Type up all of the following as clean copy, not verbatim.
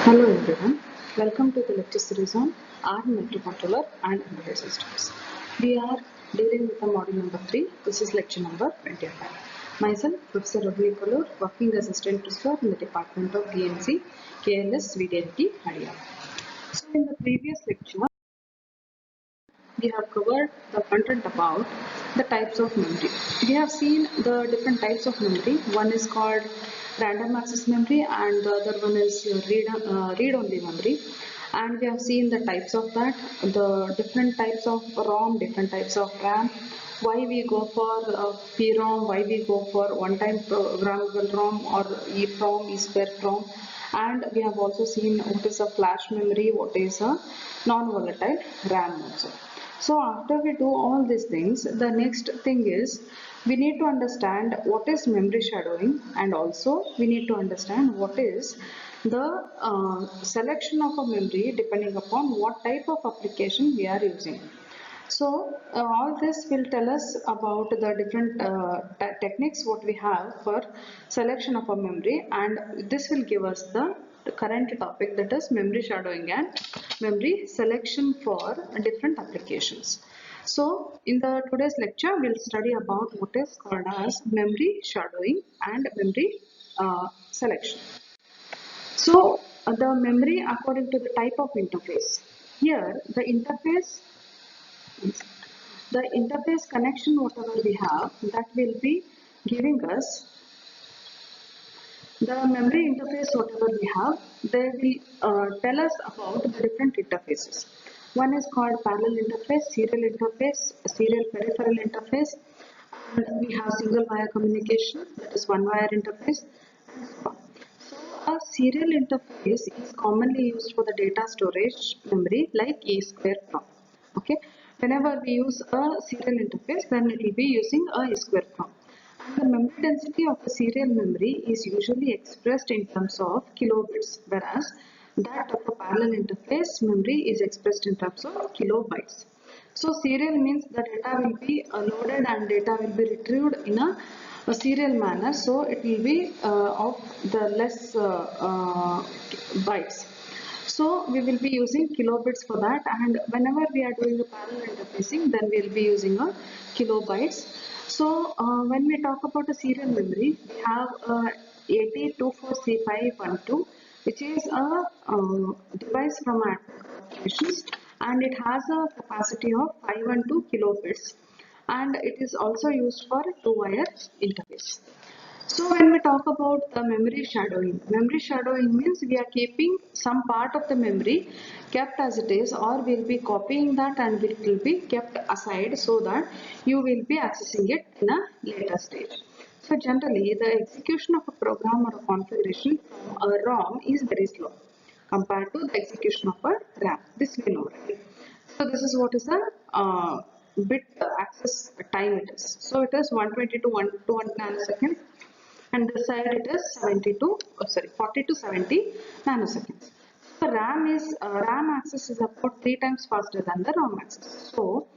Hello everyone, welcome to the lecture series on ARM microcontroller and embedded systems. We are dealing with the module number 3. This is lecture number 25. Myself, Professor Ravi Kalur, working as assistant professor in the Department of DMC, KLS, VDLT, Haryana. So in the previous lecture, we have covered the content about the types of memory. We have seen the different types of memory. One is called random access memory and the other one is read-only memory. And we have seen the types of that, the different types of ROM, different types of RAM, why we go for PROM, why we go for one-time programmable ROM or EEPROM, ESPER-ROM, and we have also seen what is a flash memory, what is a non-volatile RAM also. So after we do all these things, the next thing is we need to understand what is memory shadowing, and also we need to understand what is the selection of a memory depending upon what type of application we are using. So all this will tell us about the different techniques what we have for selection of a memory, and this will give us the current topic, that is memory shadowing and memory selection for different applications. So in the today's lecture we'll study about what is called as memory shadowing and memory selection. So the memory according to the type of interface. Here the interface connection whatever we have, that will be giving us the memory interface whatever we have. They will tell us about the different interfaces. One is called parallel interface, serial peripheral interface, and we have single wire communication, that is one wire interface, and so on. So a serial interface is commonly used for the data storage memory like E square PROM. Okay, whenever we use a serial interface, then it will be using a E square PROM. And the memory density of the serial memory is usually expressed in terms of kilobits, whereas that of a parallel interface memory is expressed in terms of kilobytes. So serial means the data will be loaded and data will be retrieved in a serial manner, so it will be of the less bytes. So we will be using kilobits for that, and whenever we are doing the parallel interfacing, then we will be using a kilobytes. So when we talk about a serial memory, we have 8024C512, which is a device from applications, and it has a capacity of 512 kilobits, and it is also used for two-wire interface. So when we talk about the memory shadowing means we are keeping some part of the memory kept as it is, or we'll be copying that and it will be kept aside so that you will be accessing it in a later stage. So generally the execution of a program or a configuration from a ROM is very slow compared to the execution of a RAM. This we know, right? So this is what is the bit access time it is. So it is 120 to 1 nanoseconds, and this side it is 40 to 70 nanoseconds. So RAM access is about 3 times faster than the ROM access. So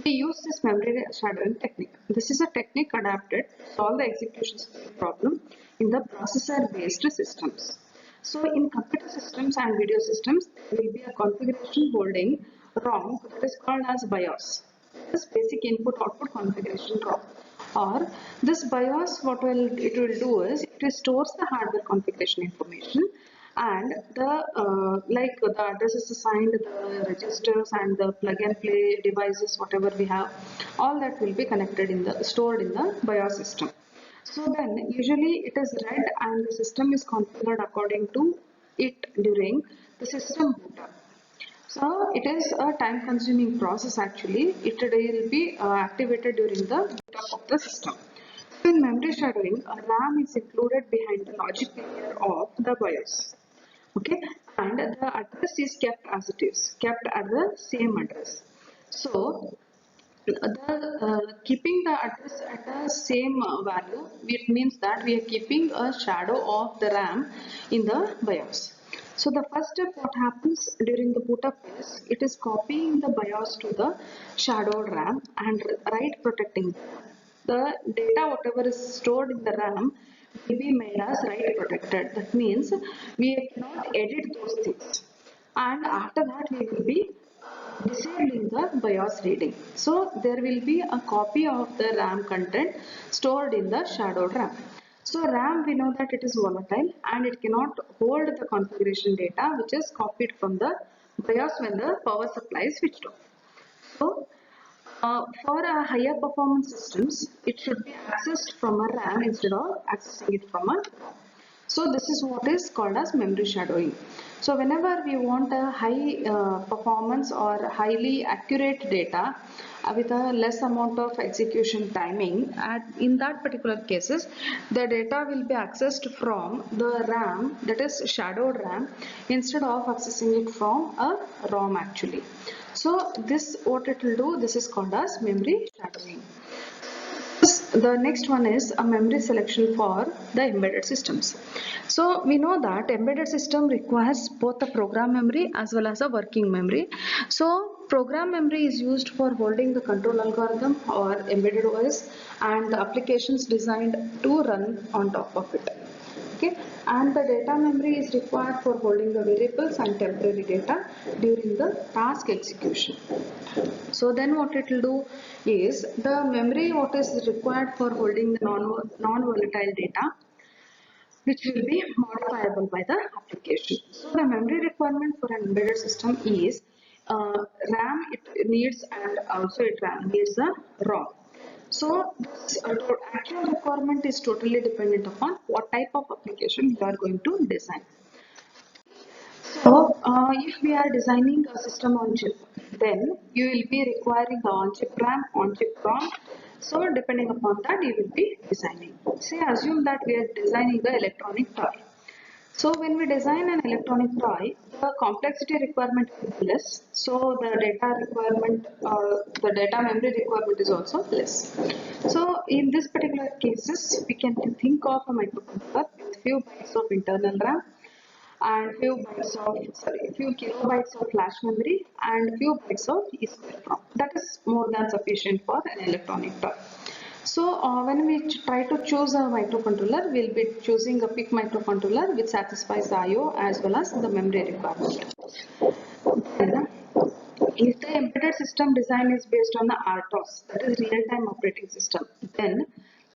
we use this memory shadowing technique. This is a technique adapted to solve the execution problem in the processor based systems. So in computer systems and video systems, there will be a configuration holding ROM that is called as BIOS. This basic input output configuration ROM. Or this BIOS, what it will do is it stores the hardware configuration information, and the like the address is assigned, the registers and the plug and play devices whatever we have, all that will be connected in the stored in the BIOS system. So then usually it is read and the system is configured according to it during the system boot up. So it is a time consuming process actually. It will be activated during the boot up of the system. So in memory shadowing, a RAM is included behind the logic layer of the BIOS. Okay, and the address is kept as it is, kept at the same address. So keeping the address at the same value, it means that we are keeping a shadow of the RAM in the BIOS. So the first step what happens during the boot up is it is copying the BIOS to the shadowed RAM and write protecting the data whatever is stored in the RAM will be made as write protected. That means we cannot edit those things. And after that, we will be disabling the BIOS reading. So there will be a copy of the RAM content stored in the shadowed RAM. So RAM, we know that it is volatile and it cannot hold the configuration data which is copied from the BIOS when the power supply is switched off. So for higher performance systems, it should be accessed from a RAM instead of accessing it from a ROM. So this is what is called as memory shadowing. So whenever we want a high performance or highly accurate data with a less amount of execution timing, in that particular cases, the data will be accessed from the RAM, that is shadowed RAM, instead of accessing it from a ROM actually. So this what it will do, this is called as memory shadowing. The next one is a memory selection for the embedded systems. So we know that embedded system requires both a program memory as well as a working memory. So program memory is used for holding the control algorithm or embedded OS and the applications designed to run on top of it. Okay, and the data memory is required for holding the variables and temporary data during the task execution. So then what it will do is the memory what is required for holding the non-volatile data, which will be modifiable by the application. So the memory requirement for an embedded system is RAM it needs, and also it needs a ROM. So this actual requirement is totally dependent upon what type of application you are going to design. So, if we are designing a system on chip, then you will be requiring the on-chip RAM, on-chip ROM. So, depending upon that, you will be designing. Say, assume that we are designing the electronic toy. So, when we design an electronic toy, the complexity requirement will be less. So, the data requirement, the data memory requirement is also less. So, in this particular cases, we can think of a microcontroller with few bytes of internal RAM and few kilobytes of flash memory and few bytes of EEPROM. That is more than sufficient for an electronic toy. So when we try to choose a microcontroller, we'll be choosing a PIC microcontroller which satisfies the I/O as well as the memory requirement. Then, if the embedded system design is based on the RTOS, that is real-time operating system, then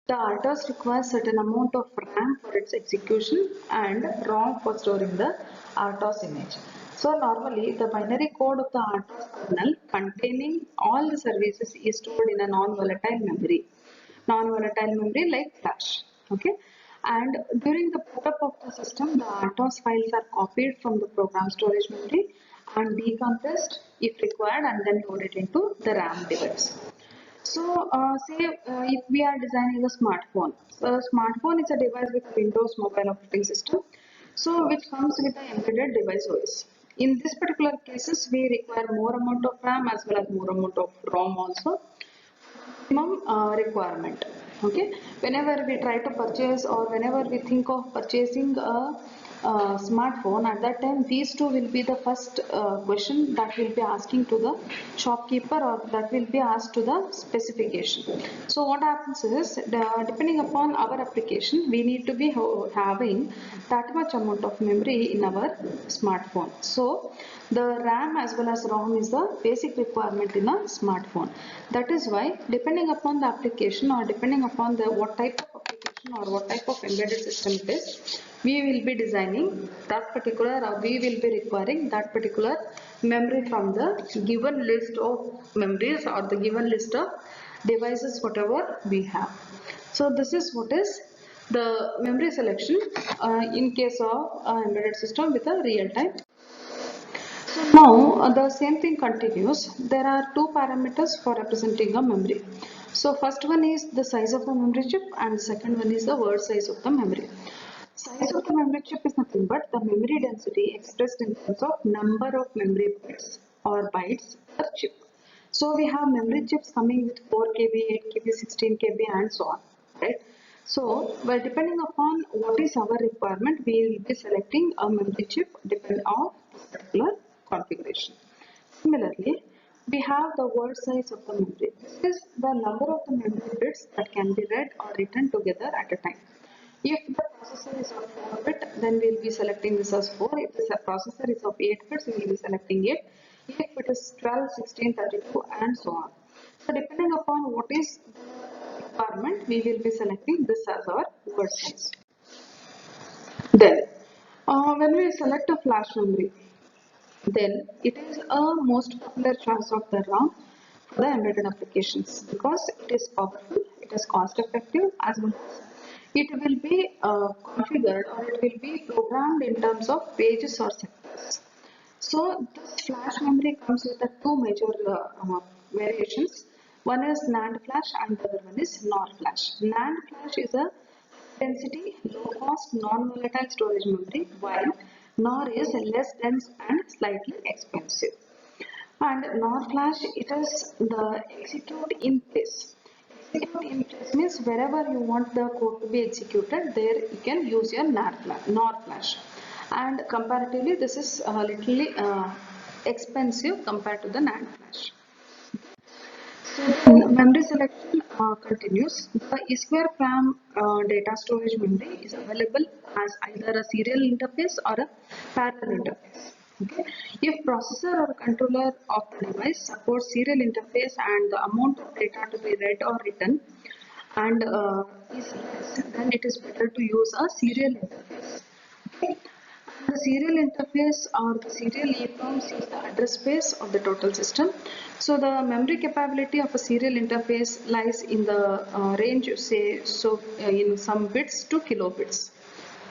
the RTOS requires certain amount of RAM for its execution and ROM for storing the RTOS image. So normally the binary code of the RTOS kernel containing all the services is stored in a non-volatile memory. Non-volatile memory like flash. Okay. And during the boot up of the system, the RTOS files are copied from the program storage memory and decompressed if required and then loaded into the RAM device. So, say if we are designing a smartphone. So, a smartphone is a device with Windows mobile operating system, so which comes with the embedded device OS. In this particular cases, we require more amount of RAM as well as more amount of ROM also. Minimum requirement. Okay, whenever we try to purchase or whenever we think of purchasing a smartphone, at that time these two will be the first question that will be asking to the shopkeeper or that will be asked to the specification. So what happens is depending upon our application we need to be having that much amount of memory in our smartphone. So the RAM as well as ROM is the basic requirement in a smartphone. That is why depending upon the application or depending upon the what type of application or what type of embedded system it is, we will be designing that particular or we will be requiring that particular memory from the given list of memories or the given list of devices whatever we have. So this is what is the memory selection in case of embedded system with a real-time. So now the same thing continues. There are two parameters for representing a memory. So first one is the size of the memory chip and second one is the word size of the memory. Size of the memory chip is nothing but the memory density expressed in terms of number of memory bits or bytes per chip. So we have memory chips coming with 4 KB, 8 KB, 16 KB and so on, right? So, well, depending upon what is our requirement, we will be selecting a memory chip depending on this particular configuration. Similarly, we have the word size of the memory. This is the number of the memory bits that can be read or written together at a time. If the processor is of 4-bit, then we will be selecting this as 4. If the processor is of 8 bits, we will be selecting 8. If it is 12, 16, 32, and so on. So depending upon what is the requirement, we will be selecting this as our word size. Then, when we select a flash memory, then it is a most popular choice of the RAM for the embedded applications because it is powerful, it is cost effective, as well as it will be configured or it will be programmed in terms of pages or sectors. So this flash memory comes with the two major variations. One is NAND flash and the other one is NOR flash. NAND flash is a density, low cost, non-volatile storage memory, while NOR is less dense and slightly expensive. And NOR flash, it is the execute in place. Execute in place means wherever you want the code to be executed, there you can use your NOR flash. And comparatively, this is a little expensive compared to the NAND flash. So then memory selection continues. The EEPROM data storage memory is available as either a serial interface or a parallel interface. Okay. If processor or controller of the device supports serial interface and the amount of data to be read or written and is less, then it is better to use a serial interface. Okay. The serial interface or the serial EEPROM is the address space of the total system. So the memory capability of a serial interface lies in the range, say, in some bits to kilobits.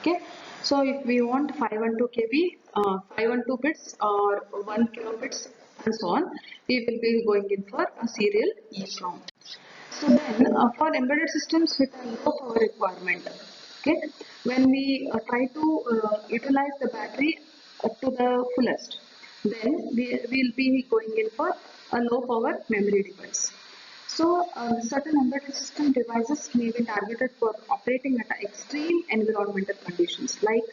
Okay. So if we want 512 KB, 512 bits or 1 kilobits and so on, we will be going in for a serial EEPROM. So then for embedded systems with a low power requirement, okay, when we try to utilize the battery to the fullest, then we will be going in for a low power memory device. So certain embedded system devices may be targeted for operating at extreme environmental conditions like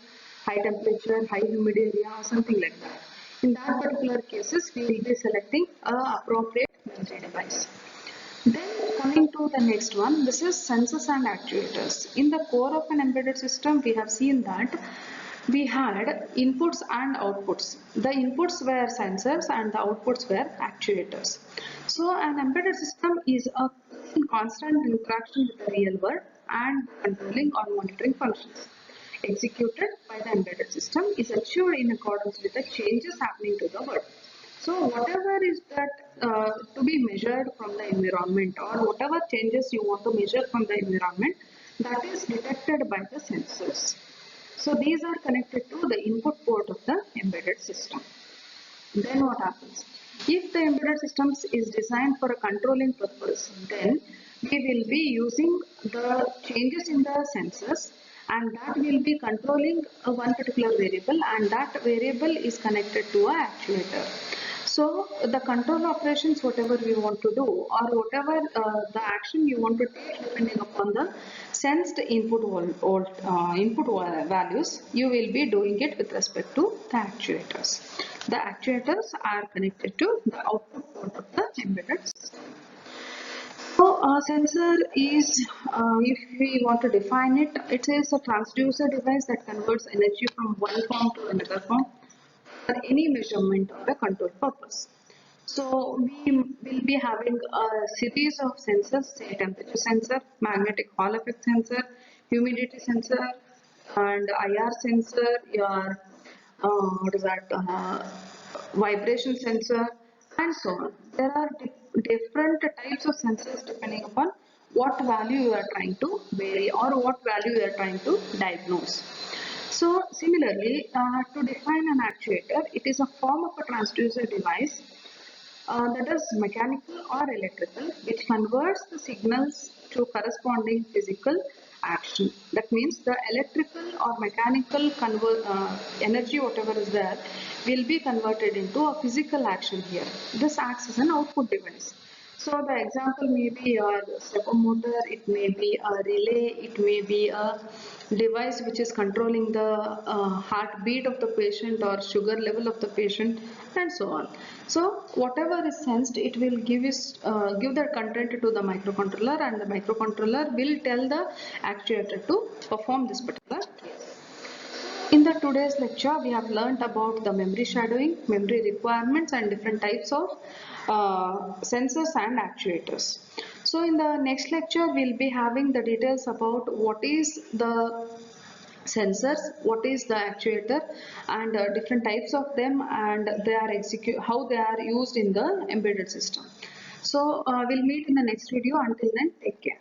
high temperature, high humid area or something like that. In that particular cases, we will be selecting a appropriate memory device. Then coming to the next one, this is sensors and actuators. In the core of an embedded system, we have seen that we had inputs and outputs. The inputs were sensors and the outputs were actuators. So an embedded system is a in constant interaction with the real world and controlling or monitoring functions executed by the embedded system is achieved in accordance with the changes happening to the world. So whatever is that to be measured from the environment or whatever changes you want to measure from the environment, that is detected by the sensors. So these are connected to the input port of the embedded system. Then what happens? If the embedded systems is designed for a controlling purpose, then we will be using the changes in the sensors and that will be controlling one particular variable and that variable is connected to a actuator. So the control operations, whatever we want to do or whatever the action you want to take depending upon the sensed input values, you will be doing it with respect to the actuators. The actuators are connected to the output port of the embedded system. So a sensor is, if we want to define it, it is a transducer device that converts energy from one form to another form for any measurement or a control purpose. So we will be having a series of sensors, say temperature sensor, magnetic Hall effect sensor, humidity sensor, and IR sensor, your what is that, vibration sensor, and so on. There are different types of sensors depending upon what value you are trying to vary or what value you are trying to diagnose. So similarly, to define an actuator, it is a form of a transducer device that is mechanical or electrical, which converts the signals to corresponding physical action. That means the electrical or mechanical energy, whatever is there, will be converted into a physical action here. This acts as an output device. So the example may be a stepper motor, it may be a relay, it may be a device which is controlling the heartbeat of the patient or sugar level of the patient, and so on. So whatever is sensed, it will give the content to the microcontroller, and the microcontroller will tell the actuator to perform this particular case. In the today's lecture, we have learnt about the memory shadowing, memory requirements, and different types of sensors and actuators. So in the next lecture, we'll be having the details about what is the sensors, what is the actuator, and different types of them, and how they are used in the embedded system. So we'll meet in the next video. Until then, take care.